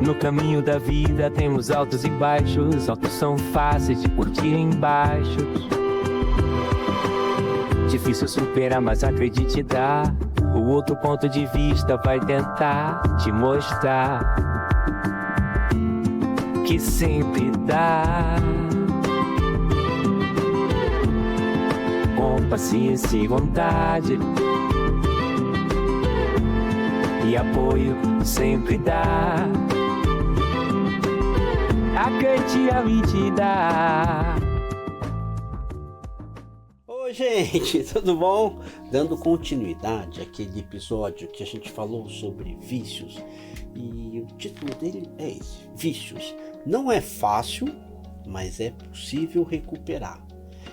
No caminho da vida temos altos e baixos. Altos são fáceis de curtir embaixo. Difícil superar, mas acredite, dá. O outro ponto de vista vai tentar te mostrar que sempre dá. Com paciência e vontade e apoio sempre dá. Acredite, a mim te dá. Oi, gente, tudo bom? Dando continuidade àquele episódio que a gente falou sobre vícios, e o título dele é esse: Vícios. Não é fácil, mas é possível recuperar.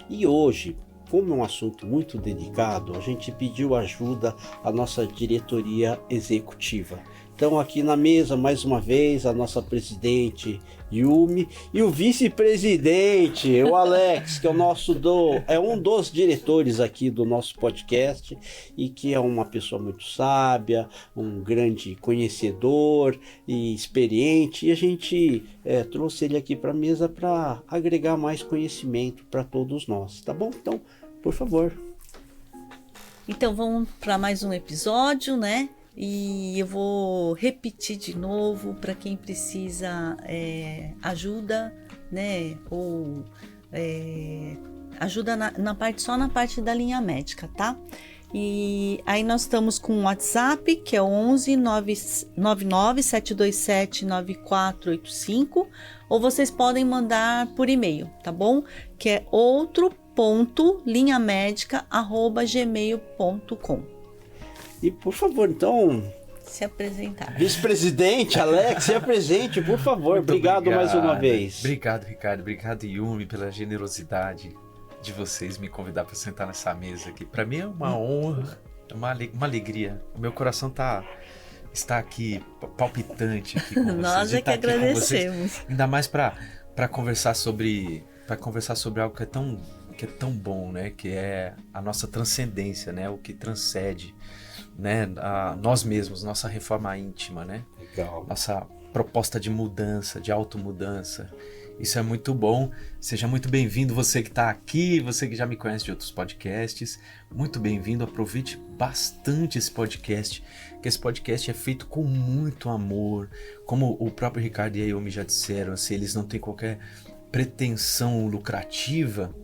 E hoje, como é um assunto muito delicado, a gente pediu ajuda à nossa diretoria executiva. Então aqui na mesa, mais uma vez, a nossa presidente Yumi e o vice-presidente, o Alex, que é um dos diretores aqui do nosso podcast e que é uma pessoa muito sábia, um grande conhecedor e experiente. E a gente trouxe ele aqui para a mesa para agregar mais conhecimento para todos nós, tá bom? Então, por favor. Então vamos para mais um episódio, né? E eu vou repetir de novo para quem precisa ajuda, né? Ou ajuda só na parte da linha médica, tá? E aí nós estamos com o WhatsApp, que é 11 999 727 9485, ou vocês podem mandar por e-mail, tá bom? Que é outro.linhamedica@gmail.com. E por favor, então, se apresentar. Vice-presidente Alex, se apresente, por favor. Obrigado mais uma vez. Obrigado, Ricardo. Obrigado, Yumi, pela generosidade de vocês me convidar para sentar nessa mesa aqui. Para mim é uma honra, é uma alegria. O meu coração está aqui palpitante aqui com vocês. Nós é que agradecemos. Ainda mais para conversar sobre algo que é tão bom, né? Que é a nossa transcendência, né? O que transcende, né? Nós mesmos, nossa reforma íntima, né? Legal. Nossa proposta de mudança, de automudança. Isso é muito bom. Seja muito bem-vindo, você que está aqui, você que já me conhece de outros podcasts. Muito bem-vindo, aproveite bastante esse podcast, que esse podcast é feito com muito amor. Como o próprio Ricardo e a Yumi já disseram, assim, eles não têm qualquer pretensão lucrativa,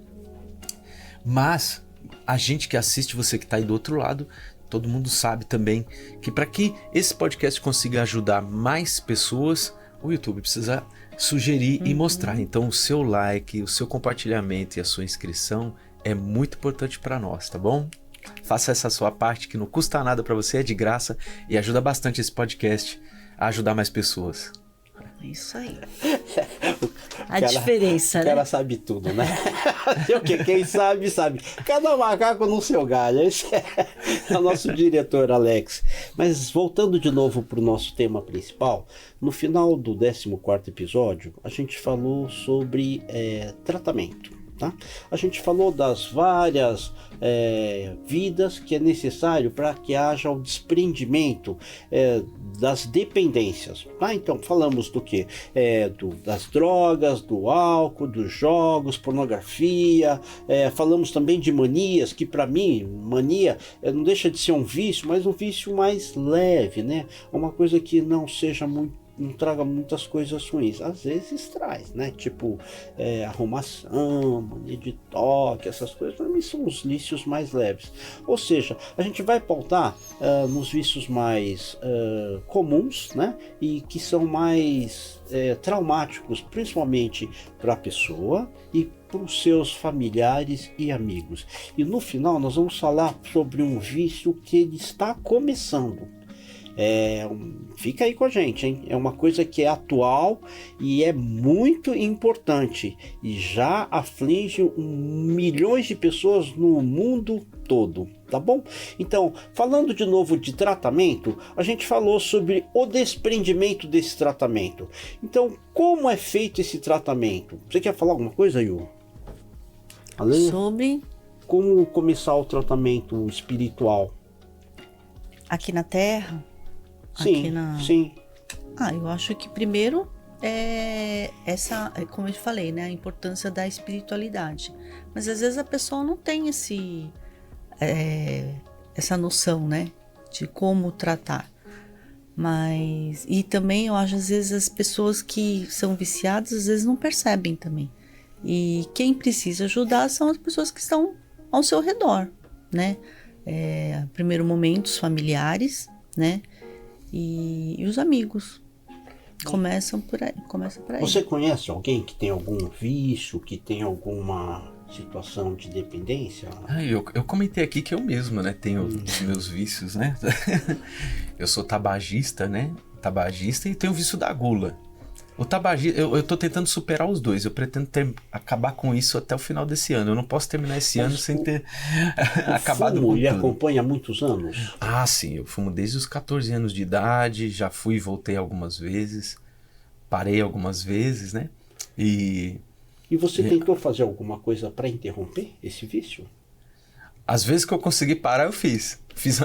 mas a gente que assiste, você que está aí do outro lado, todo mundo sabe também que para que esse podcast consiga ajudar mais pessoas, o YouTube precisa sugerir e mostrar. Então o seu like, o seu compartilhamento e a sua inscrição é muito importante para nós, tá bom? Faça essa sua parte que não custa nada para você, é de graça e ajuda bastante esse podcast a ajudar mais pessoas. Isso aí. Diferença, né? O cara sabe tudo, né? Quem sabe, sabe. Cada macaco no seu galho. Esse é o nosso diretor, Alex. Mas voltando de novo para o nosso tema principal, no final do 14º episódio, a gente falou sobre tratamento. Tá? A gente falou das várias vidas que é necessário para que haja o desprendimento das dependências. Tá? Então falamos do que? Das drogas, do álcool, dos jogos, pornografia, falamos também de manias, que para mim, mania não deixa de ser um vício, mas um vício mais leve, né? Uma coisa que não seja muito, não traga muitas coisas ruins. Às vezes traz, né? Tipo arrumação, mania de toque, essas coisas para mim são os vícios mais leves. Ou seja, a gente vai pautar nos vícios mais comuns, né? E que são mais traumáticos, principalmente para a pessoa e para os seus familiares e amigos. E no final nós vamos falar sobre um vício que ele está começando. Fica aí com a gente, hein? É uma coisa que é atual e é muito importante e já aflige milhões de pessoas no mundo todo, tá bom? Então, falando de novo de tratamento, a gente falou sobre o desprendimento desse tratamento. Então, como é feito esse tratamento? Você quer falar alguma coisa, Yu? Sobre como começar o tratamento espiritual? Aqui na Terra? Sim, sim. Eu acho que primeiro como eu falei, né, a importância da espiritualidade. Mas às vezes a pessoa não tem essa noção, né, de como tratar. E também eu acho, às vezes, as pessoas que são viciadas, às vezes não percebem também. E quem precisa ajudar são as pessoas que estão ao seu redor, né? Primeiro momento, os familiares, né? E os amigos. Começam por aí. Você conhece alguém que tem algum vício, que tem alguma situação de dependência? Eu comentei aqui que eu mesmo, né, tenho os meus vícios, né? Eu sou tabagista, né? Tabagista e tenho o vício da gula. O tabagismo, eu tô tentando superar os dois. Eu pretendo acabar com isso até o final desse ano. Eu não posso terminar esse ano sem ter acabado com tudo. Ele acompanha há muitos anos? Sim. Eu fumo desde os 14 anos de idade. Já fui e voltei algumas vezes. Parei algumas vezes, né? E você tentou fazer alguma coisa para interromper esse vício? Às vezes que eu consegui parar, eu fiz. Fiz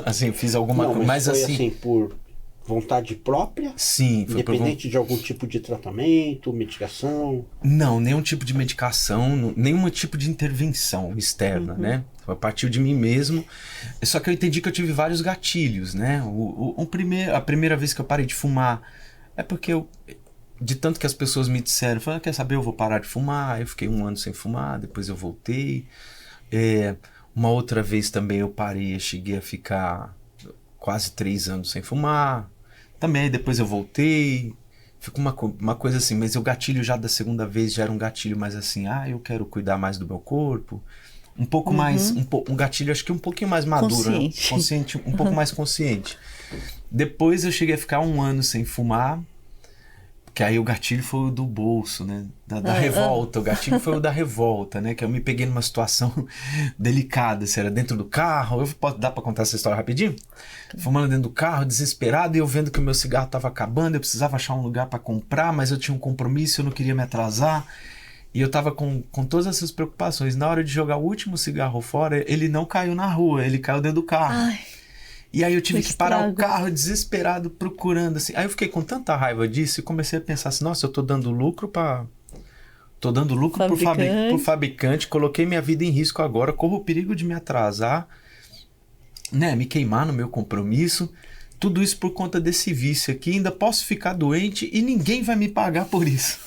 alguma coisa. Mas foi assim, por vontade própria? Sim. Foi independente de algum tipo de tratamento, medicação? Não, nenhum tipo de medicação, nenhum tipo de intervenção externa, né? Partiu de mim mesmo. Só que eu entendi que eu tive vários gatilhos, né? A primeira vez que eu parei de fumar é porque de tanto que as pessoas me disseram, falaram, quer saber, eu vou parar de fumar. Eu fiquei 1 ano sem fumar, depois eu voltei. Uma outra vez também eu parei, eu cheguei a ficar quase 3 anos sem fumar. Também depois eu voltei. Ficou uma coisa assim, mas o gatilho já da segunda vez já era um gatilho mais assim, eu quero cuidar mais do meu corpo. Um pouco mais, um gatilho acho que um pouquinho mais maduro, consciente, um pouco mais consciente. Depois eu cheguei a ficar 1 ano sem fumar. Que aí o gatilho foi o do bolso, né? Da revolta. O gatilho foi o da revolta, né? Que eu me peguei numa situação delicada. Se era dentro do carro. Dá pra contar essa história rapidinho? Fumando dentro do carro, desesperado. E eu vendo que o meu cigarro tava acabando. Eu precisava achar um lugar para comprar. Mas eu tinha um compromisso. Eu não queria me atrasar. E eu tava com todas essas preocupações. Na hora de jogar o último cigarro fora, ele não caiu na rua. Ele caiu dentro do carro. E aí eu tive que parar o carro desesperado, procurando assim. Aí eu fiquei com tanta raiva disso e comecei a pensar assim, nossa, eu tô dando lucro pro fabricante, coloquei minha vida em risco agora, corro o perigo de me atrasar, né, me queimar no meu compromisso. Tudo isso por conta desse vício aqui, ainda posso ficar doente e ninguém vai me pagar por isso.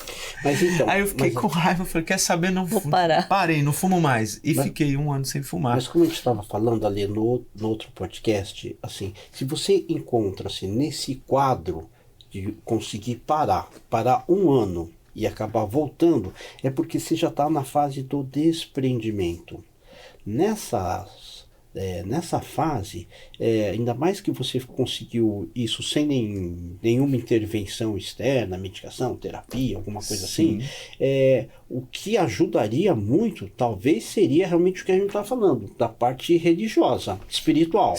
Aí eu fiquei com raiva, falei, quer saber, não vou parar. Parei, não fumo mais. E fiquei 1 ano sem fumar. Mas como a gente estava falando ali no outro podcast, assim, se você encontra-se nesse quadro de conseguir parar 1 ano e acabar voltando, é porque você já está na fase do desprendimento. Nessa fase, ainda mais que você conseguiu isso sem nenhuma intervenção externa, medicação, terapia, alguma coisa assim, o que ajudaria muito, talvez, seria realmente o que a gente está falando, da parte religiosa, espiritual.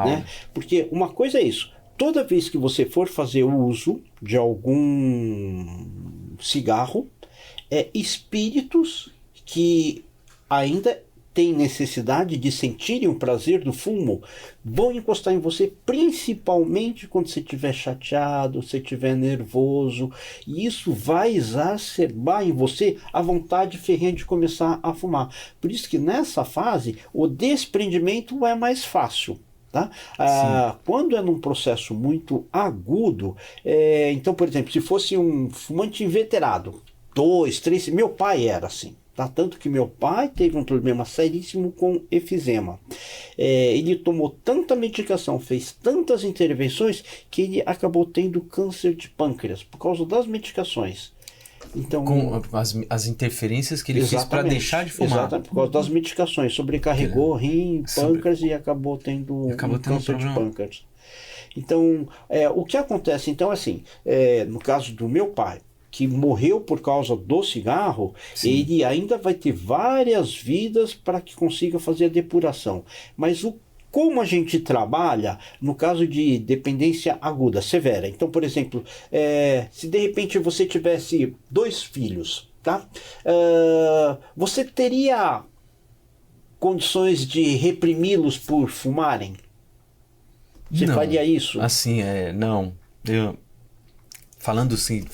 Né? Porque uma coisa é isso, toda vez que você for fazer uso de algum cigarro, espíritos que ainda tem necessidade de sentirem o prazer do fumo, vão encostar em você, principalmente quando você estiver chateado, você estiver nervoso, e isso vai exacerbar em você a vontade ferrenha de começar a fumar. Por isso que nessa fase, o desprendimento é mais fácil. Tá? Quando é num processo muito agudo, então, por exemplo, se fosse um fumante inveterado, 2, 3, meu pai era assim. Tanto que meu pai teve um problema seríssimo com efizema. Ele tomou tanta medicação, fez tantas intervenções, que ele acabou tendo câncer de pâncreas por causa das medicações. Então, com as interferências que ele fez para deixar de fumar. Exatamente, por causa das medicações. Sobrecarregou rim, pâncreas e acabou tendo câncer de pâncreas. Então, o que acontece então assim, no caso do meu pai, que morreu por causa do cigarro, ele ainda vai ter várias vidas para que consiga fazer a depuração. Mas como a gente trabalha no caso de dependência aguda, severa. Então, por exemplo, se de repente você tivesse 2 filhos, tá? Você teria condições de reprimi-los por fumarem? Você faria isso? Assim, não. falando assim,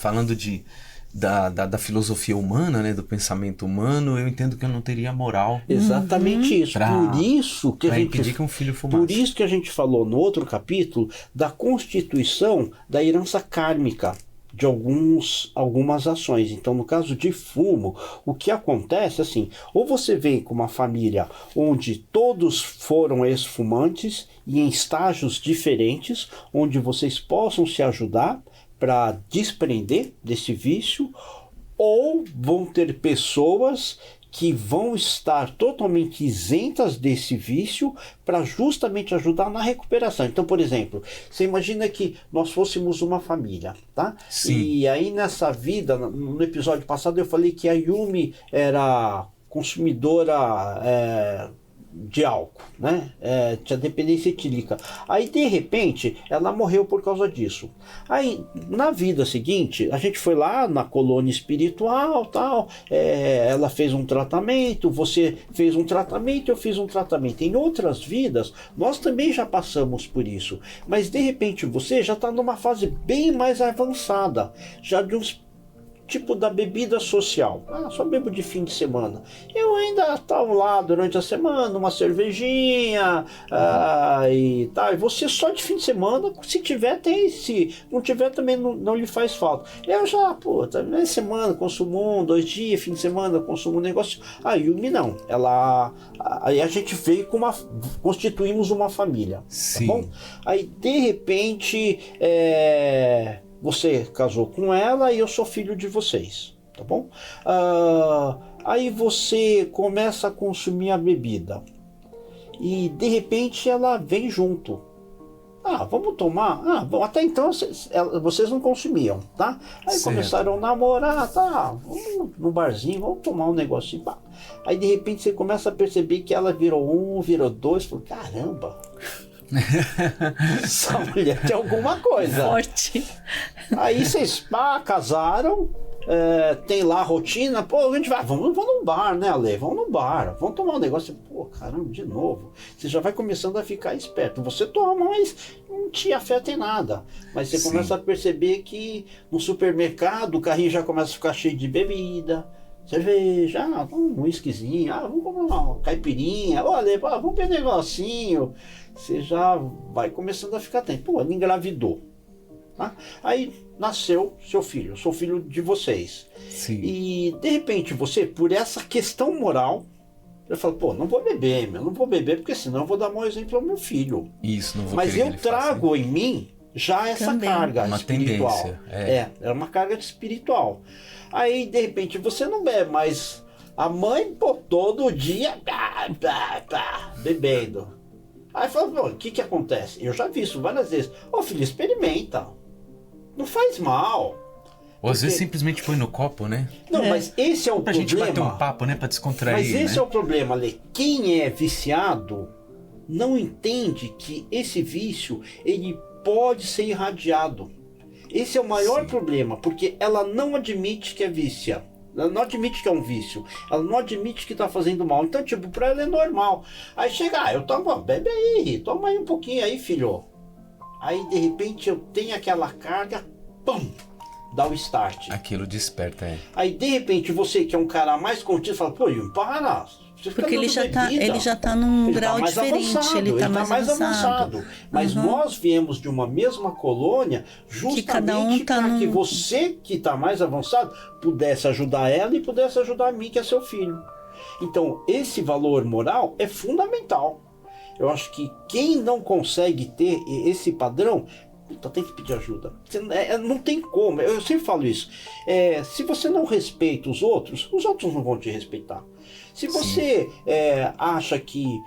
da filosofia humana, né, do pensamento humano, eu entendo que eu não teria moral Exatamente isso. Pra- Por isso que a para gente impedir que um filho fumasse. Por isso que a gente falou no outro capítulo da constituição da herança kármica de algumas ações. Então, no caso de fumo, o que acontece assim, ou você vem com uma família onde todos foram ex-fumantes e em estágios diferentes, onde vocês possam se ajudar para desprender desse vício, ou vão ter pessoas que vão estar totalmente isentas desse vício para justamente ajudar na recuperação. Então, por exemplo, você imagina que nós fôssemos uma família, tá? Sim. E aí nessa vida, no episódio passado eu falei que a Yumi era consumidora de álcool, né? Tinha dependência etílica. Aí de repente ela morreu por causa disso. Aí na vida seguinte a gente foi lá na colônia espiritual, tal. Ela fez um tratamento, você fez um tratamento, eu fiz um tratamento. Em outras vidas nós também já passamos por isso, mas de repente você já está numa fase bem mais avançada, já de uns tipo da bebida social. Só bebo de fim de semana. Eu ainda estava lá durante a semana, uma cervejinha e tal. E você só de fim de semana, se tiver, tem. Se não tiver, também não lhe faz falta. Eu já, na semana, consumo 1, 2 dias, fim de semana, consumo um negócio. A Yumi não. Aí a gente veio constituímos uma família. Sim. Tá bom? Aí, de repente, você casou com ela e eu sou filho de vocês, tá bom? Aí você começa a consumir a bebida e de repente ela vem junto. Vamos tomar? Até então vocês não consumiam, tá? Aí Certo. começaram a namorar, tá? Vamos no barzinho, vamos tomar um negocinho. Pá. Aí de repente você começa a perceber que ela virou 1, virou 2, falou, caramba! Essa mulher tem alguma coisa. Forte. Aí vocês casaram, tem lá a rotina, a gente vai, vamos num bar, né, Ale? Vamos num bar, vamos tomar um negócio. Caramba, de novo. Você já vai começando a ficar esperto. Você toma, mas não te afeta em nada. Mas você começa a perceber que no supermercado o carrinho já começa a ficar cheio de bebida. Cerveja, um whiskyzinho, vamos comer uma caipirinha, olha, vamos ver um negocinho. Você já vai começando a ficar atento. Ele engravidou. Tá? Aí nasceu seu filho, eu sou filho de vocês. Sim. E de repente você, por essa questão moral, eu falo, não vou beber, não vou beber porque senão eu vou dar mau exemplo ao meu filho. Isso, não vou Mas querer que eu ele faça, trago em mim já essa Também. carga Uma espiritual. tendência, É uma carga espiritual. Aí de repente você não bebe, mas a mãe, todo dia bebendo. Aí fala, o que acontece? Eu já vi isso várias vezes. Filho, experimenta. Não faz mal. Ou às vezes simplesmente põe no copo, né? Não, mas esse é o Pra problema. gente bater um papo, né? Pra descontrair, Mas esse né? é o problema, Lê. Quem é viciado não entende que esse vício, ele pode ser irradiado. Esse é o maior problema, porque ela não admite que é vícia. Ela não admite que é um vício. Ela não admite que está fazendo mal. Então, para ela é normal. Aí chega, eu tomo, bebe aí, toma aí um pouquinho aí, filho. Aí, de repente, eu tenho aquela carga, pum, dá o start. Aquilo desperta, Aí, de repente, você que é um cara mais contido, fala, Yumi, para. Porque ele já tá num grau diferente, ele tá mais avançado. Mas nós viemos de uma mesma colônia justamente para que você que está mais avançado pudesse ajudar ela e pudesse ajudar a mim, que é seu filho. Então, esse valor moral é fundamental. Eu acho que quem não consegue ter esse padrão, tem que pedir ajuda. Não tem como, eu sempre falo isso. Se você não respeita os outros não vão te respeitar. Se você acha que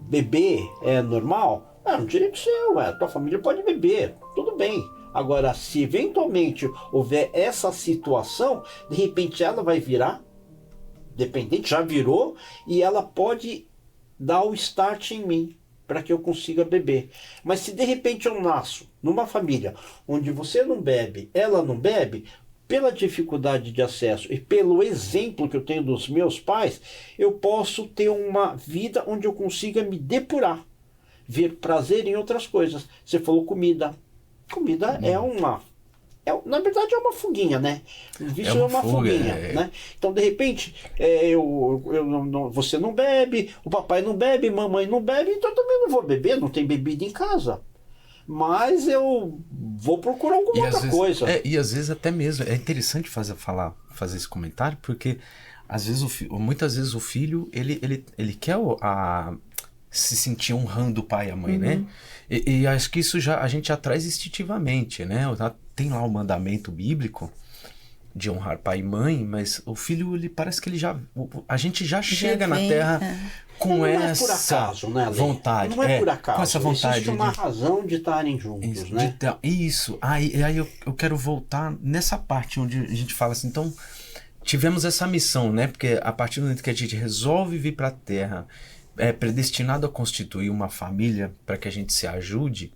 beber é normal, é um direito seu, tua família pode beber, tudo bem. Agora, se eventualmente houver essa situação, de repente ela vai virar dependente, já virou, e ela pode dar o start em mim para que eu consiga beber. Mas se de repente eu nasço numa família onde você não bebe, ela não bebe, pela dificuldade de acesso e pelo exemplo que eu tenho dos meus pais, eu posso ter uma vida onde eu consiga me depurar, ver prazer em outras coisas. Você falou comida. Comida é uma Na verdade é uma fuguinha, né? O vício é uma fuguinha, né? Então, de repente, você não bebe, o papai não bebe, mamãe não bebe, então eu também não vou beber, não tem bebida em casa. Mas eu vou procurar alguma outra coisa. E às vezes até mesmo, é interessante fazer esse comentário, porque às vezes muitas vezes o filho, ele quer se sentir honrando o pai e a mãe, né? E acho que isso a gente já traz instintivamente, né? Tem lá o mandamento bíblico de honrar pai e mãe, mas o filho, ele parece que a gente já chega na Terra com essa acaso, né, vontade. Não é por acaso. Com essa vontade. Existe uma razão de estarem juntos, né? Isso. Aí eu quero voltar nessa parte onde a gente fala assim, então, tivemos essa missão, né? Porque a partir do momento que a gente resolve vir para a Terra, é predestinado a constituir uma família para que a gente se ajude,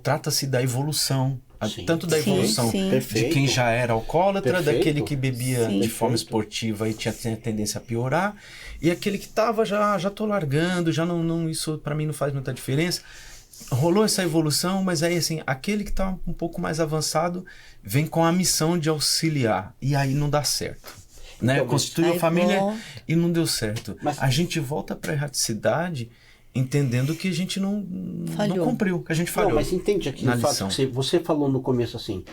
trata-se da evolução. Tanto da evolução de quem já era alcoólatra, daquele que bebia de forma esportiva e tinha tendência a piorar, e aquele que estava já tô largando, já não isso para mim não faz muita diferença. Rolou essa evolução, mas aí assim, aquele que está um pouco mais avançado vem com a missão de auxiliar, e aí não dá certo. Né? Então, constituiu a família e não deu certo. A gente volta para a erraticidade entendendo que a gente não cumpriu, que a gente falhou. Não, mas entende aqui o fato que você falou no começo assim,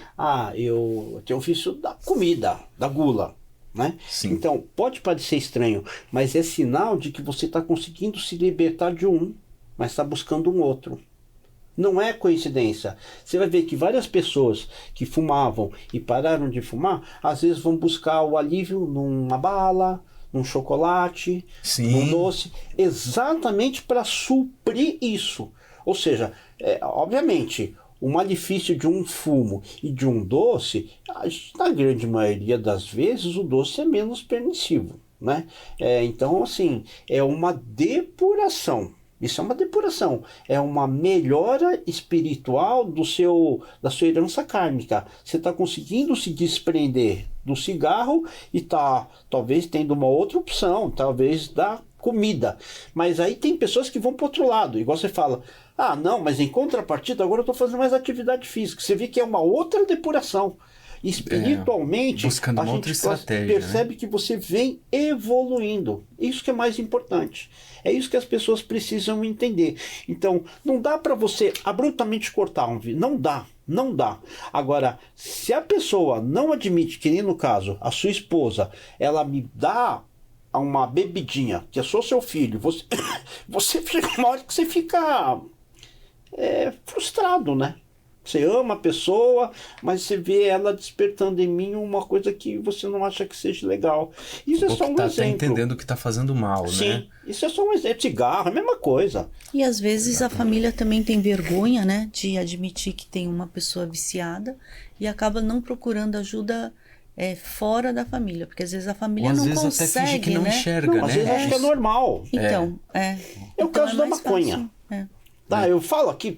eu tenho o vício da comida, da gula, né? Sim. Então, pode parecer estranho, mas é sinal de que você está conseguindo se libertar de um, mas está buscando um outro. Não é coincidência. Você vai ver que várias pessoas que fumavam e pararam de fumar, às vezes vão buscar o alívio numa bala, num chocolate, num doce, exatamente para suprir isso. Ou seja, obviamente, o malefício de um fumo e de um doce, na grande maioria das vezes, o doce é menos permissivo, né? Então, assim, é uma depuração. Isso é uma depuração, é uma melhora espiritual da sua herança kármica. Você está conseguindo se desprender do cigarro e está talvez tendo uma outra opção, talvez da comida. Mas aí tem pessoas que vão para o outro lado, igual você fala, não, mas em contrapartida agora eu estou fazendo mais atividade física. Você vê que é uma outra depuração. Espiritualmente, buscando uma outra estratégia, percebe, né, que você vem evoluindo. Isso que é mais importante. É isso que as pessoas precisam entender. Então, não dá para você abruptamente cortar um vício. Não dá. Agora, se a pessoa não admite, que nem no caso, a sua esposa, ela me dá uma bebidinha, que é só seu filho, você chega uma hora que você fica frustrado, né? Você ama a pessoa, mas você vê ela despertando em mim uma coisa que você não acha que seja legal. Isso é só um exemplo. Tá entendendo que tá fazendo mal, sim, né? Isso é só um exemplo. Cigarro, a mesma coisa. E às vezes a família também tem vergonha, né, de admitir que tem uma pessoa viciada e acaba não procurando ajuda fora da família, porque às vezes a família não consegue, até finge que não enxerga, não, né? Às vezes acha que é normal. Então, É o caso da maconha. Eu falo aqui,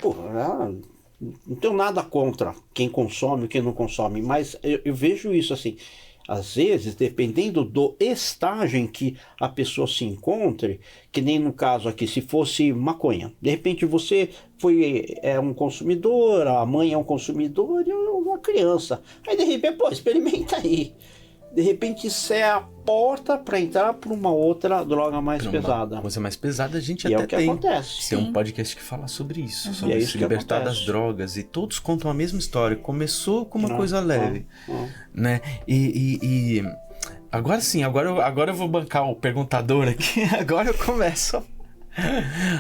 não tenho nada contra quem consome e quem não consome, mas eu vejo isso assim, às vezes, dependendo do estágio em que a pessoa se encontre, que nem no caso aqui, se fosse maconha, de repente você é um consumidor, a mãe é um consumidor e uma criança, aí de repente, experimenta aí. De repente isso é a porta para entrar para uma outra droga mais pesada. Uma coisa mais pesada a gente e até é o que tem. Acontece. Tem um podcast que fala sobre isso, sobre isso se libertar das drogas. E todos contam a mesma história. Começou com uma coisa leve. Né? E agora sim, agora eu vou bancar o perguntador aqui. Agora eu começo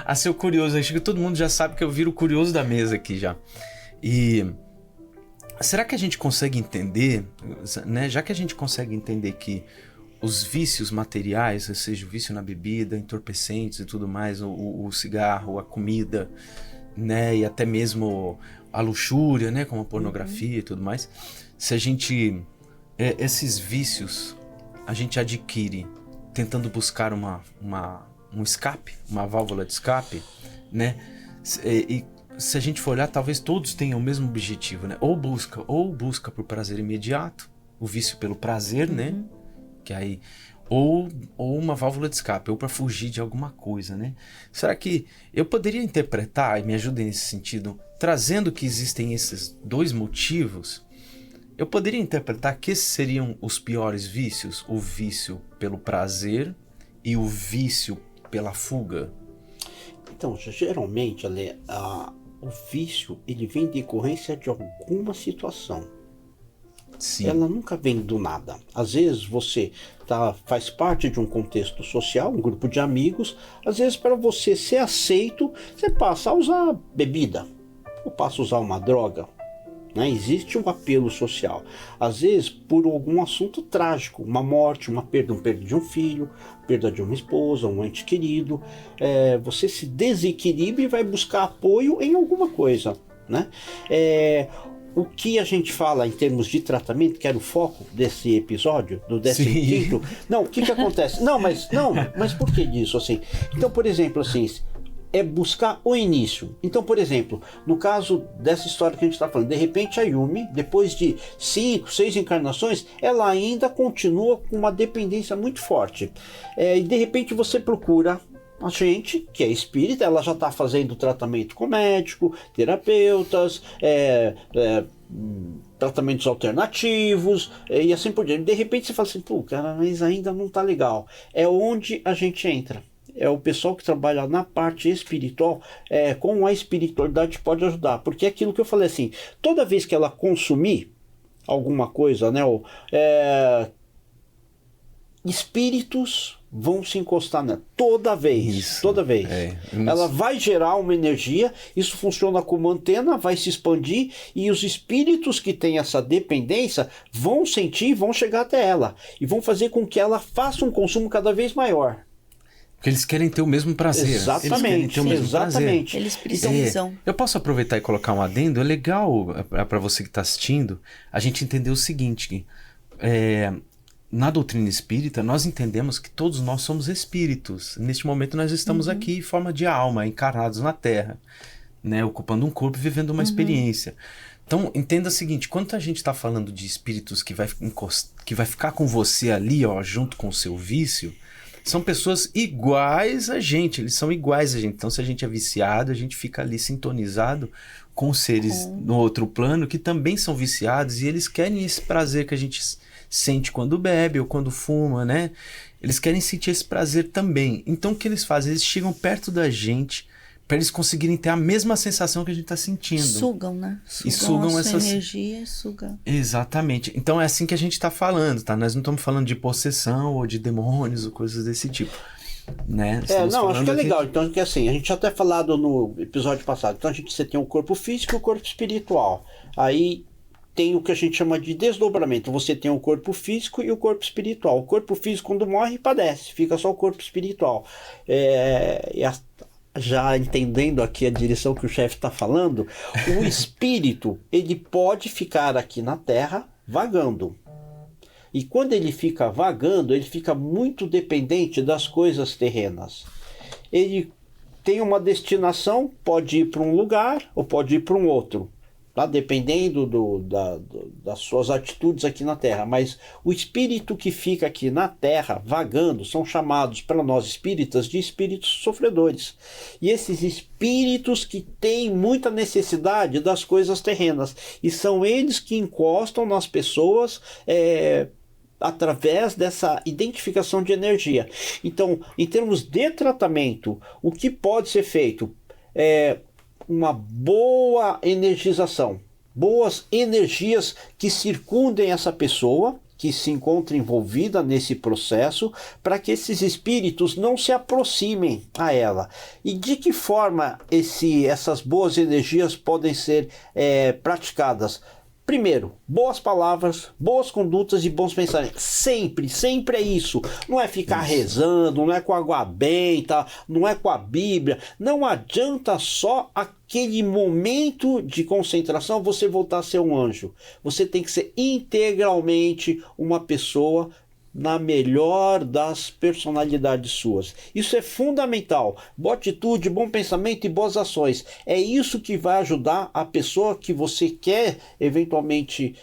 a ser o curioso. Acho que todo mundo já sabe que eu viro o curioso da mesa aqui já. E será que a gente consegue entender, né? Já que a gente consegue entender que os vícios materiais, ou seja, o vício na bebida, entorpecentes e tudo mais, o cigarro, a comida, né? E até mesmo a luxúria, né? Como a pornografia e tudo mais. Se a gente... esses vícios a gente adquire tentando buscar um escape, uma válvula de escape, né? E se a gente for olhar, talvez todos tenham o mesmo objetivo, né? Ou busca por prazer imediato, o vício pelo prazer, né? Que aí, ou uma válvula de escape, ou para fugir de alguma coisa, né? Será que eu poderia interpretar, e me ajudem nesse sentido, trazendo que existem esses dois motivos, eu poderia interpretar que esses seriam os piores vícios, o vício pelo prazer e o vício pela fuga. Então, geralmente, Ale, o vício ele vem em decorrência de alguma situação. Sim. Ela nunca vem do nada. Às vezes você faz parte de um contexto social, um grupo de amigos. Às vezes, para você ser aceito, você passa a usar bebida, ou passa a usar uma droga. Né? Existe um apelo social. Às vezes, por algum assunto trágico, uma morte, uma perda de um filho, perda de uma esposa, um ente querido, você se desequilibra e vai buscar apoio em alguma coisa. Né? O que a gente fala em termos de tratamento, que era o foco desse episódio, do 15º, não, o que acontece? Não, mas por que disso, assim? Então, por exemplo, assim, é buscar o início. Então, por exemplo, no caso dessa história que a gente está falando, de repente a Yumi, depois de 5, 6 encarnações, ela ainda continua com uma dependência muito forte. E de repente você procura a gente, que é espírita, ela já está fazendo tratamento com médico, terapeutas, tratamentos alternativos e assim por diante. De repente você fala assim, pô, cara, mas ainda não está legal. É onde a gente entra. É o pessoal que trabalha na parte espiritual, com a espiritualidade pode ajudar. Porque é aquilo que eu falei assim, toda vez que ela consumir alguma coisa, né, espíritos vão se encostar nela toda vez. Isso, toda vez. Ela vai gerar uma energia, isso funciona como antena, vai se expandir e os espíritos que têm essa dependência vão sentir, vão chegar até ela e vão fazer com que ela faça um consumo cada vez maior. Porque eles querem ter o mesmo prazer. Exatamente, exatamente. Eles precisam. Eu posso aproveitar e colocar um adendo? É legal para você que está assistindo a gente entender o seguinte, na doutrina espírita, nós entendemos que todos nós somos espíritos. Neste momento, nós estamos aqui em forma de alma, encarnados na Terra, né, ocupando um corpo e vivendo uma experiência. Então, entenda o seguinte, quando a gente está falando de espíritos que vai ficar com você ali, ó, junto com o seu vício, são pessoas iguais a gente, eles são iguais a gente. Então, se a gente é viciado, a gente fica ali sintonizado com seres no outro plano que também são viciados e eles querem esse prazer que a gente sente quando bebe ou quando fuma, né? Eles querem sentir esse prazer também. Então o que eles fazem? Eles chegam perto da gente para eles conseguirem ter a mesma sensação que a gente está sentindo. Sugam, né? Sugam essas energia, sugam. Exatamente. Então é assim que a gente está falando, tá? Nós não estamos falando de possessão ou de demônios ou coisas desse tipo. Né? Acho que é legal. Então, que assim, a gente já até falado no episódio passado. Então você tem o corpo físico e o corpo espiritual. Aí tem o que a gente chama de desdobramento. Você tem o corpo físico e o corpo espiritual. O corpo físico, quando morre, padece. Fica só o corpo espiritual. Já entendendo aqui a direção que o chefe está falando, o espírito ele pode ficar aqui na Terra vagando. E quando ele fica vagando, ele fica muito dependente das coisas terrenas. Ele tem uma destinação, pode ir para um lugar ou pode ir para um outro. Tá? Dependendo das suas atitudes aqui na Terra. Mas o espírito que fica aqui na Terra, vagando, são chamados para nós espíritas de espíritos sofredores. E esses espíritos que têm muita necessidade das coisas terrenas. E são eles que encostam nas pessoas através dessa identificação de energia. Então, em termos de tratamento, o que pode ser feito uma boa energização, boas energias que circundem essa pessoa, que se encontra envolvida nesse processo, para que esses espíritos não se aproximem a ela. E de que forma essas boas energias podem ser praticadas? Primeiro, boas palavras, boas condutas e bons pensamentos. Sempre, sempre é isso. Não é ficar rezando, não é com água benta, não é com a Bíblia. Não adianta só aquele momento de concentração você voltar a ser um anjo. Você tem que ser integralmente uma pessoa na melhor das personalidades suas. Isso é fundamental. Boa atitude, bom pensamento e boas ações. É isso que vai ajudar a pessoa que você quer eventualmente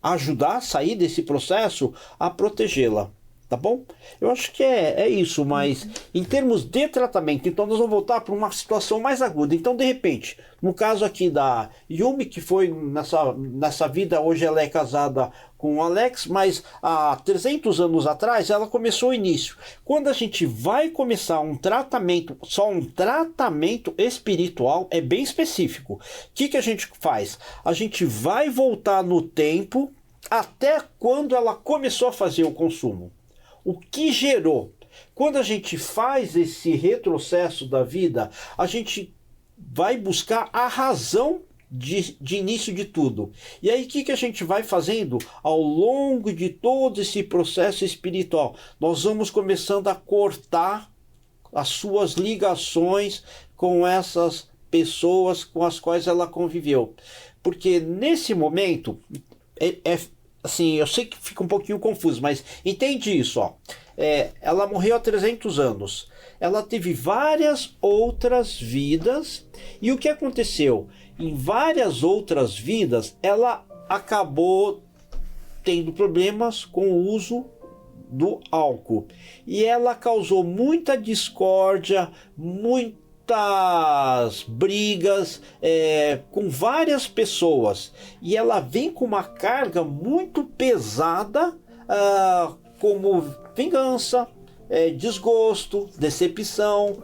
ajudar a sair desse processo, a protegê-la. Tá bom? Eu acho que é isso, mas em termos de tratamento, então nós vamos voltar para uma situação mais aguda. Então, de repente, no caso aqui da Yumi, que foi nessa vida, hoje ela é casada com o Alex, mas há 300 anos atrás ela começou o início. Quando a gente vai começar um tratamento, só um tratamento espiritual, é bem específico. O que a gente faz? A gente vai voltar no tempo até quando ela começou a fazer o consumo. O que gerou? Quando a gente faz esse retrocesso da vida, a gente vai buscar a razão de início de tudo. E aí o que a gente vai fazendo ao longo de todo esse processo espiritual? Nós vamos começando a cortar as suas ligações com essas pessoas com as quais ela conviveu. Porque nesse momento, assim, eu sei que fica um pouquinho confuso, mas entende isso, ó. Ela morreu há 300 anos. Ela teve várias outras vidas. E o que aconteceu? Em várias outras vidas, ela acabou tendo problemas com o uso do álcool. E ela causou muita discórdia, muitas brigas com várias pessoas. E ela vem com uma carga muito pesada, como vingança, desgosto, decepção,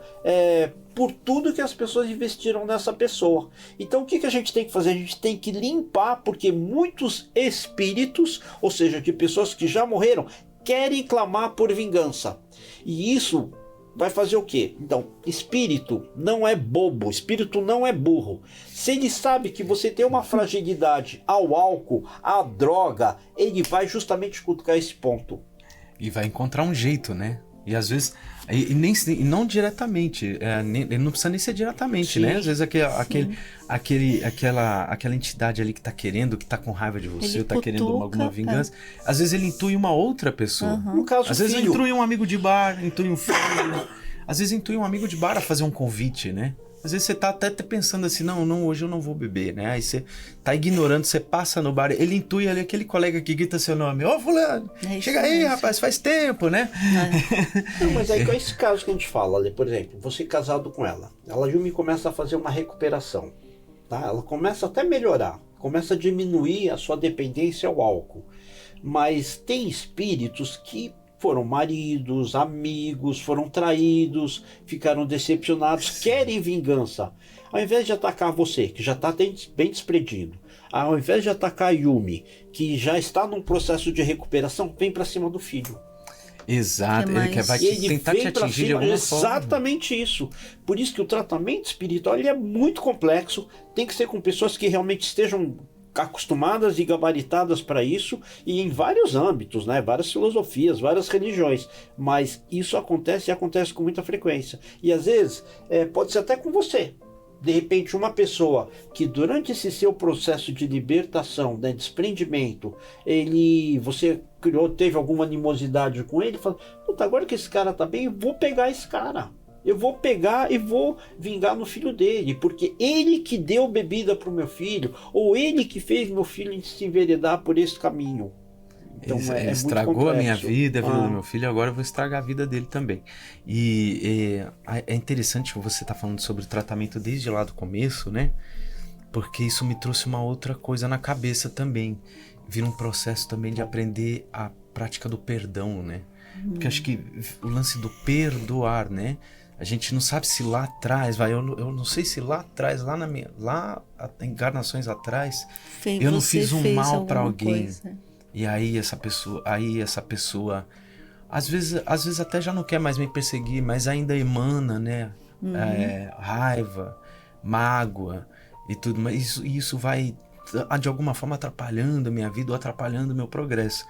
por tudo que as pessoas investiram nessa pessoa. Então o que a gente tem que fazer? A gente tem que limpar, porque muitos espíritos, ou seja, de pessoas que já morreram, querem clamar por vingança. E isso vai fazer o quê? Então, espírito não é bobo, espírito não é burro. Se ele sabe que você tem uma fragilidade ao álcool, à droga, ele vai justamente cutucar esse ponto. E vai encontrar um jeito, né? E às vezes, e não diretamente, ele não precisa nem ser diretamente, sim, né? Às vezes aquela entidade ali que tá querendo, que tá com raiva de você, ou tá querendo alguma vingança, às vezes ele intui uma outra pessoa. No caso, às vezes intui um amigo de bar, intui um filho, às vezes intui um amigo de bar a fazer um convite, né? Às vezes você tá até pensando assim, não, hoje eu não vou beber, né? Aí você tá ignorando, você passa no bar, ele intui ali aquele colega que grita seu nome. Ô, fulano, chega aí, rapaz, faz tempo, né? Não, mas aí com esse caso que a gente fala, ali, por exemplo, você casado com ela, Yumi começa a fazer uma recuperação, tá? Ela começa até a melhorar, começa a diminuir a sua dependência ao álcool. Mas tem espíritos que foram maridos, amigos, foram traídos, ficaram decepcionados, querem vingança. Ao invés de atacar você, que já está bem desprendido, ao invés de atacar a Yumi, que já está num processo de recuperação, vem para cima do filho. Exato, ele vai tentar te atingir de alguma forma. Exatamente isso. Por isso que o tratamento espiritual ele é muito complexo, tem que ser com pessoas que realmente estejam acostumadas e gabaritadas para isso, e em vários âmbitos, né? Várias filosofias, várias religiões, mas isso acontece e acontece com muita frequência, e às vezes pode ser até com você. De repente uma pessoa que durante esse seu processo de libertação, né, desprendimento, você teve alguma animosidade com ele, fala, puta, agora que esse cara tá bem, eu vou pegar esse cara. Eu vou pegar e vou vingar no filho dele, porque ele que deu bebida para o meu filho, ou ele que fez meu filho se enveredar por esse caminho. Então ele estragou a minha vida, a vida do meu filho, agora eu vou estragar a vida dele também. E é interessante você estar falando sobre o tratamento desde lá do começo, né? Porque isso me trouxe uma outra coisa na cabeça também. Vira um processo também de aprender a prática do perdão, né? Porque acho que o lance do perdoar, né? A gente não sabe se lá atrás, eu não sei se lá atrás, lá encarnações atrás, eu não fiz um mal para alguém. Coisa. E aí essa pessoa, às vezes até já não quer mais me perseguir, mas ainda emana, né? Raiva, mágoa e tudo, mas isso vai de alguma forma atrapalhando a minha vida ou atrapalhando o meu progresso.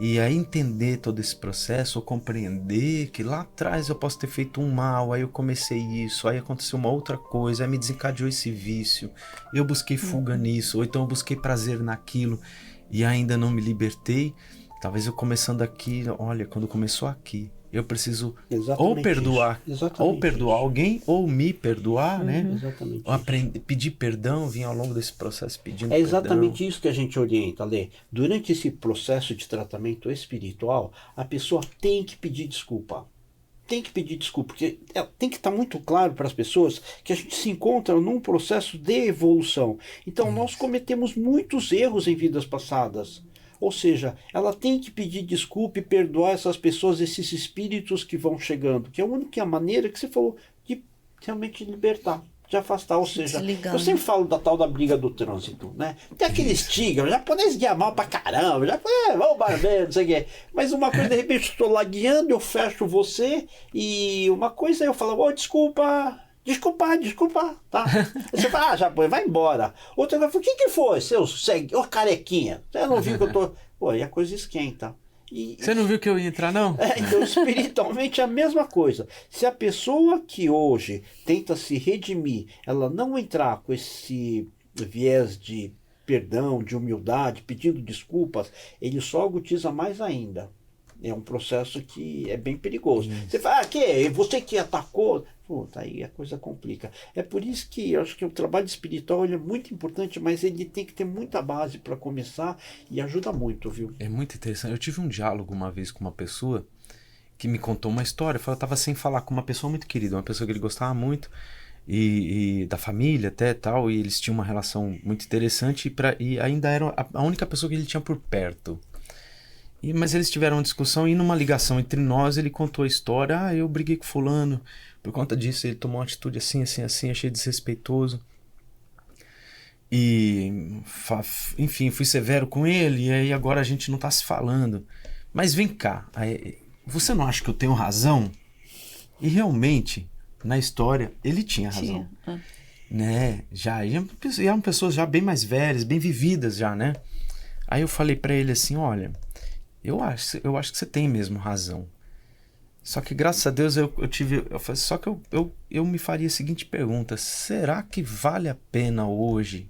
E aí entender todo esse processo, ou compreender que lá atrás eu posso ter feito um mal, aí eu comecei isso, aí aconteceu uma outra coisa, aí me desencadeou esse vício, eu busquei fuga nisso, ou então eu busquei prazer naquilo e ainda não me libertei. Talvez eu começando aqui, olha, quando começou aqui, eu preciso Exatamente ou perdoar, isso. Exatamente ou perdoar isso. alguém, ou me perdoar, né? Exatamente Ou isso. pedir perdão, vir ao longo desse processo pedindo É exatamente perdão. isso que a gente orienta, Lê. Durante esse processo de tratamento espiritual, a pessoa tem que pedir desculpa. Tem que pedir desculpa, porque tem que estar muito claro para as pessoas que a gente se encontra num processo de evolução. Então, nós cometemos muitos erros em vidas passadas. Ou seja, ela tem que pedir desculpa e perdoar essas pessoas, esses espíritos que vão chegando, que é a única maneira que você falou de realmente libertar, de afastar. Ou seja, Desligar, eu sempre falo da tal da briga do trânsito, né? Tem aqueles tigres, o japonês guia mal pra caramba, vamos barbeiro, não sei o quê. Mas uma coisa, de repente, eu estou lá guiando, eu fecho você, e uma coisa eu falo, desculpa, tá? Aí você fala, japonês, vai embora. Outra coisa, o que foi? Seu segue, carequinha, você não viu que eu tô... Pô, aí a coisa esquenta. Você não viu que eu ia entrar, não? Então, espiritualmente é a mesma coisa. Se a pessoa que hoje tenta se redimir, ela não entrar com esse viés de perdão, de humildade, pedindo desculpas, ele só agudiza mais ainda. É um processo que é bem perigoso. Você fala, você que atacou... Puta, aí a coisa complica. É por isso que eu acho que o trabalho espiritual ele é muito importante, mas ele tem que ter muita base para começar e ajuda muito, viu? É muito interessante. Eu tive um diálogo uma vez com uma pessoa que me contou uma história. Eu estava sem falar com uma pessoa muito querida, uma pessoa que ele gostava muito, e da família até tal, e eles tinham uma relação muito interessante, e ainda era a única pessoa que ele tinha por perto. Mas eles tiveram uma discussão, e numa ligação entre nós ele contou a história. Eu briguei com fulano por conta disso, ele tomou uma atitude assim, achei desrespeitoso. E, enfim, fui severo com ele, e aí agora a gente não tá se falando. Mas vem cá, você não acha que eu tenho razão? E realmente, na história, ele tinha razão. Né? E eram pessoas já bem mais velhas, bem vividas já, né? Aí eu falei pra ele assim, olha, eu acho que você tem mesmo razão. Só que graças a Deus eu me faria a seguinte pergunta: será que vale a pena hoje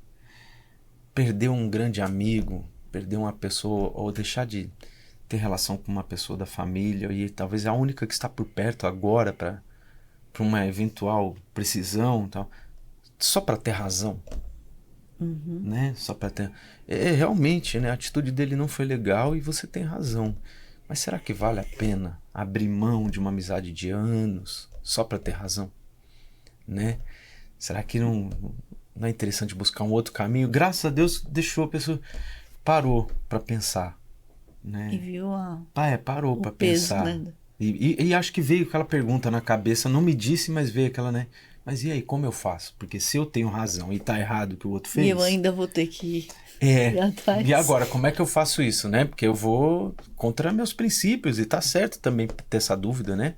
perder um grande amigo, perder uma pessoa, ou deixar de ter relação com uma pessoa da família, e talvez a única que está por perto agora para uma eventual precisão, tal, só para ter razão? Né? Só para ter... realmente, né? A atitude dele não foi legal e você tem razão. Mas será que vale a pena abrir mão de uma amizade de anos só para ter razão? Né? Será que não é interessante buscar um outro caminho? Graças a Deus deixou a pessoa... Parou para pensar. Né? E viu parou para peso, pensar. né? E acho que veio aquela pergunta na cabeça, não me disse, mas veio aquela, né? Mas e aí, como eu faço? Porque se eu tenho razão e tá errado o que o outro fez... E eu ainda vou ter que ir atrás. E agora, como é que eu faço isso, né? Porque eu vou contra meus princípios, e tá certo também ter essa dúvida, né?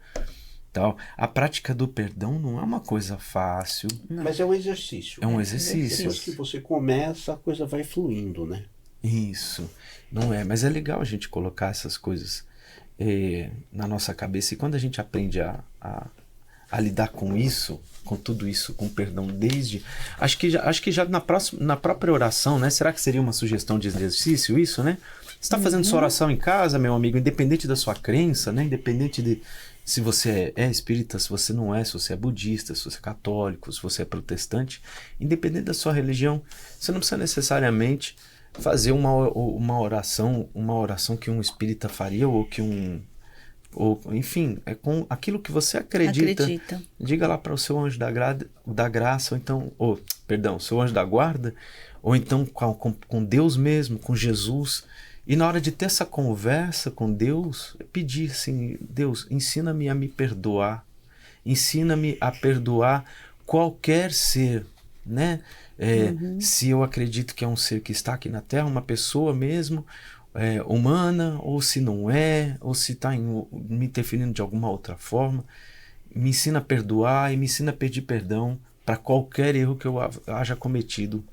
Então, a prática do perdão não é uma coisa fácil. Não. Mas é um exercício. É um exercício. Depois que você começa, a coisa vai fluindo, né? Isso, não é? Mas é legal a gente colocar essas coisas na nossa cabeça. E quando a gente aprende a lidar com isso, com tudo isso, com perdão, acho que já na própria oração, né? Será que seria uma sugestão de exercício isso, né? Você está fazendo sua oração em casa, meu amigo, independente da sua crença, né? Independente de se você é espírita, se você não é, se você é budista, se você é católico, se você é protestante, independente da sua religião, você não precisa necessariamente fazer uma oração que um espírita faria, enfim, é com aquilo que você acredita. Diga lá para o seu anjo da graça, ou então, seu anjo da guarda, ou então com Deus mesmo, com Jesus. E na hora de ter essa conversa com Deus, pedir assim: Deus, ensina-me a me perdoar, ensina-me a perdoar qualquer ser, né? Se eu acredito que é um ser que está aqui na Terra, uma pessoa mesmo, humana, ou se não é, ou se está me interferindo de alguma outra forma, me ensina a perdoar e me ensina a pedir perdão para qualquer erro que eu haja cometido,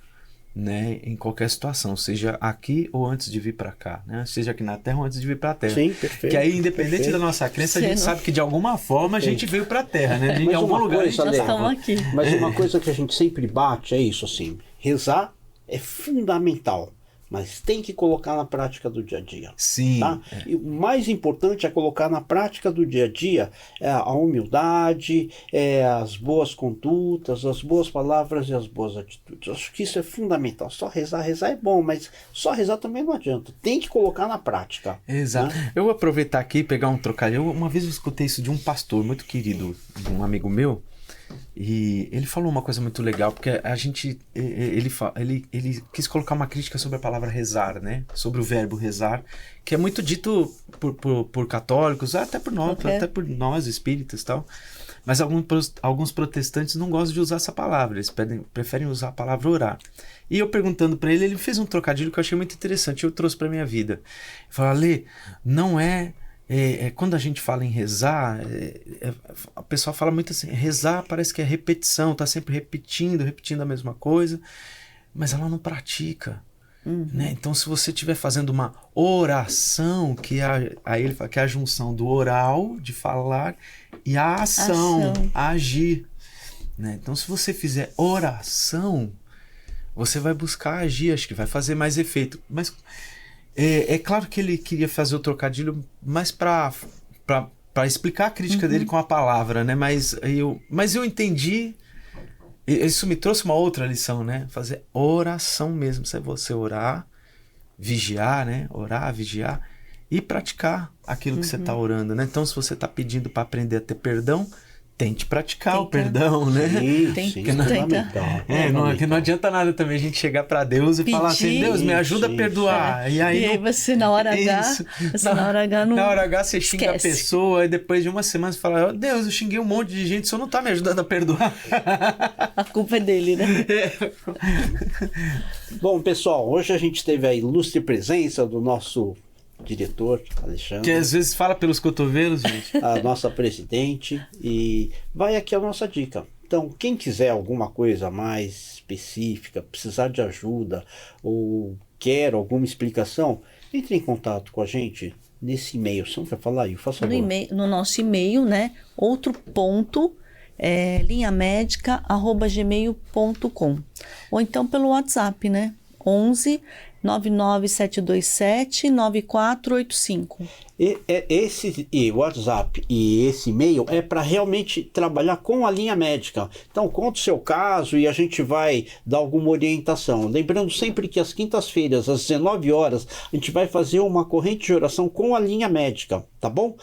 né, em qualquer situação, seja aqui ou antes de vir para cá, né? Seja aqui na Terra ou antes de vir para a Terra. Sim, perfeito. Que aí, independente da nossa crença, a gente sabe que de alguma forma a gente veio para a Terra, né? Em algum lugar nós estamos aqui. Mas uma coisa que a gente sempre bate é isso, assim: rezar é fundamental. mas tem que colocar na prática do dia a dia. Sim. Tá? E o mais importante é colocar na prática do dia a dia a humildade, as boas condutas, as boas palavras e as boas atitudes. Acho que isso é fundamental. Só rezar é bom, mas só rezar também não adianta. Tem que colocar na prática. Exato. Né? Eu vou aproveitar aqui e pegar um trocadilho. Uma vez eu escutei isso de um pastor muito querido, um amigo meu, e ele falou uma coisa muito legal, porque a gente, ele quis colocar uma crítica sobre a palavra rezar, né? Sobre o verbo rezar, que é muito dito por católicos, até por nós espíritas e tal. Mas alguns protestantes não gostam de usar essa palavra, eles preferem usar a palavra orar. E eu perguntando para ele, ele fez um trocadilho que eu achei muito interessante, eu trouxe para minha vida. Ele falou: Ale, não é... quando a gente fala em rezar, a pessoa fala muito assim, rezar parece que é repetição, tá sempre repetindo a mesma coisa, mas ela não pratica. Né? Então, se você estiver fazendo uma oração, aí ele fala que é a junção do oral, de falar, e a ação. A agir. Né? Então, se você fizer oração, você vai buscar agir, acho que vai fazer mais efeito. Mas é claro que ele queria fazer o trocadilho mais para explicar a crítica dele com a palavra, né? Mas eu entendi. Isso me trouxe uma outra lição, né? Fazer oração mesmo. Se você orar, vigiar, né? Orar, vigiar e praticar aquilo que você está orando, né? Então, se você está pedindo para aprender a ter perdão, tente praticar o perdão, né? Sim, não adianta nada também a gente chegar para Deus e falar assim: Deus, me ajuda a perdoar. E aí você na hora H, na hora H você xinga a pessoa e depois de uma semana você fala: Deus, eu xinguei um monte de gente, só não tá me ajudando a perdoar. A culpa é dele, né? Bom, pessoal, hoje a gente teve a ilustre presença do nosso diretor, Alexandre. Que às vezes fala pelos cotovelos, gente. A nossa presidente. E vai aqui a nossa dica. Então, quem quiser alguma coisa mais específica, precisar de ajuda ou quer alguma explicação, entre em contato com a gente nesse e-mail. Você não vai falar aí? Faça favor. No nosso e-mail, né? Outro ponto, linhamedica@gmail.com. Ou então pelo WhatsApp, né? 11 99727 9485. Esse WhatsApp e esse e-mail é para realmente trabalhar com a linha médica. Então, conta o seu caso e a gente vai dar alguma orientação. Lembrando sempre que às quintas-feiras, às 19 horas, a gente vai fazer uma corrente de oração com a linha médica, tá bom?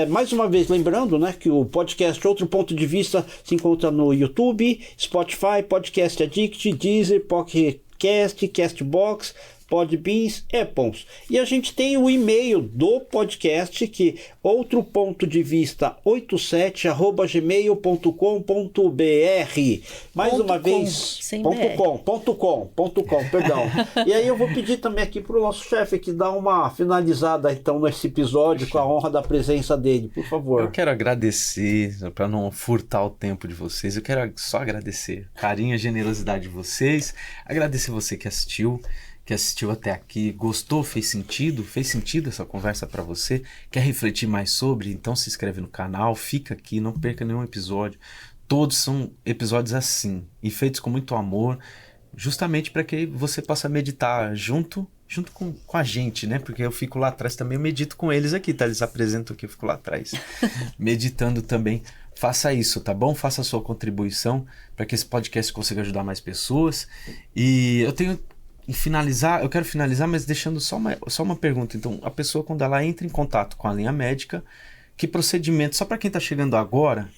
Mais uma vez, lembrando, né, que o podcast Outro Ponto de Vista se encontra no YouTube, Spotify, Podcast Addict, Deezer, Pocket Cast, Castbox, Podbeans, Apples. E a gente tem o e-mail do podcast, que outro ponto de vista 87@gmail.com.br. Mais uma vez, .com, perdão. E aí eu vou pedir também aqui para o nosso chefe que dá uma finalizada então nesse episódio com a honra da presença dele, por favor. Eu quero agradecer, para não furtar o tempo de vocês, eu quero só agradecer a carinho, a generosidade de vocês, agradecer você que assistiu até aqui, gostou, fez sentido essa conversa para você, quer refletir mais sobre, então se inscreve no canal, fica aqui, não perca nenhum episódio. Todos são episódios assim, e feitos com muito amor, justamente para que você possa meditar junto com a gente, né? Porque eu fico lá atrás também, eu medito com eles aqui, tá? Eles apresentam aqui, eu fico lá atrás, meditando também. Faça isso, tá bom? Faça a sua contribuição para que esse podcast consiga ajudar mais pessoas. E eu quero finalizar, mas deixando só uma pergunta. Então, a pessoa, quando ela entra em contato com a linha médica, que procedimento, só para quem está chegando agora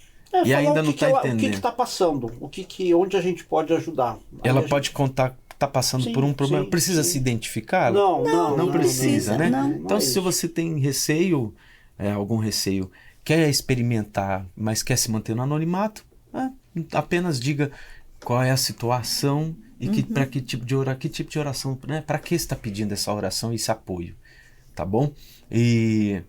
e ainda não está entendendo. O que está passando? Onde a gente pode ajudar? Ela pode contar que está passando por um problema. Precisa se identificar? Não precisa, né? Não. Então, se você tem receio, algum receio, quer experimentar, mas quer se manter no anonimato, apenas diga qual é a situação e para que tipo de oração, né? Para que está pedindo essa oração e esse apoio, tá bom? E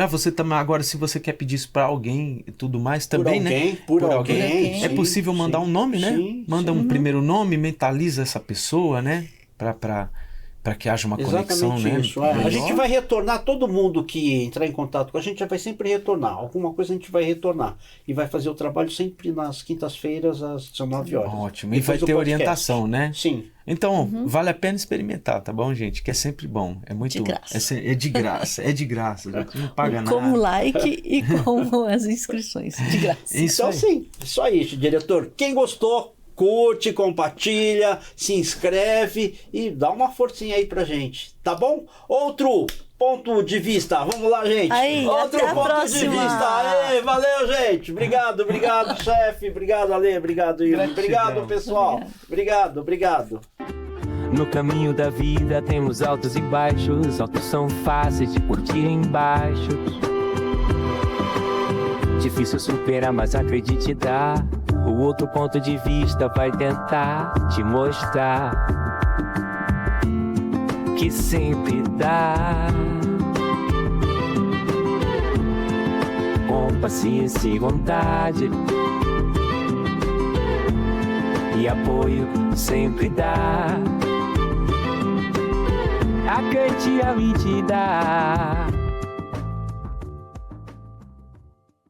você também agora, se você quer pedir isso para alguém e tudo mais também, por alguém, é possível mandar um nome, né? Sim, Manda um primeiro nome, mentaliza essa pessoa, né? Para para que haja uma conexão, né? Isso. A gente vai retornar, todo mundo que entrar em contato com a gente já vai sempre retornar. Alguma coisa a gente vai retornar. E vai fazer o trabalho sempre nas quintas-feiras, às 19 horas. Ótimo. E vai ter orientação, né? Sim. Então, vale a pena experimentar, tá bom, gente? Que é sempre bom. É muito... De graça. É de graça. É de graça. Não paga nada. Como like e como as inscrições. De graça. Isso Então, aí. sim. Isso aí, diretor. Quem gostou, curte, compartilha, se inscreve e dá uma forcinha aí pra gente, tá bom? Outro ponto de vista, vamos lá, gente. Aí, Outro até a ponto próxima. de vista. Aê, valeu, gente. Obrigado, chefe. Obrigado, Ale. Obrigado, Yuri. Gratidão. Obrigado, pessoal. Obrigado. No caminho da vida temos altos e baixos. Altos são fáceis de curtir embaixo. Difícil superar, mas acredite, dá. O outro ponto de vista vai tentar te mostrar que sempre dá. Com paciência e vontade e apoio sempre dá. A quem te dá.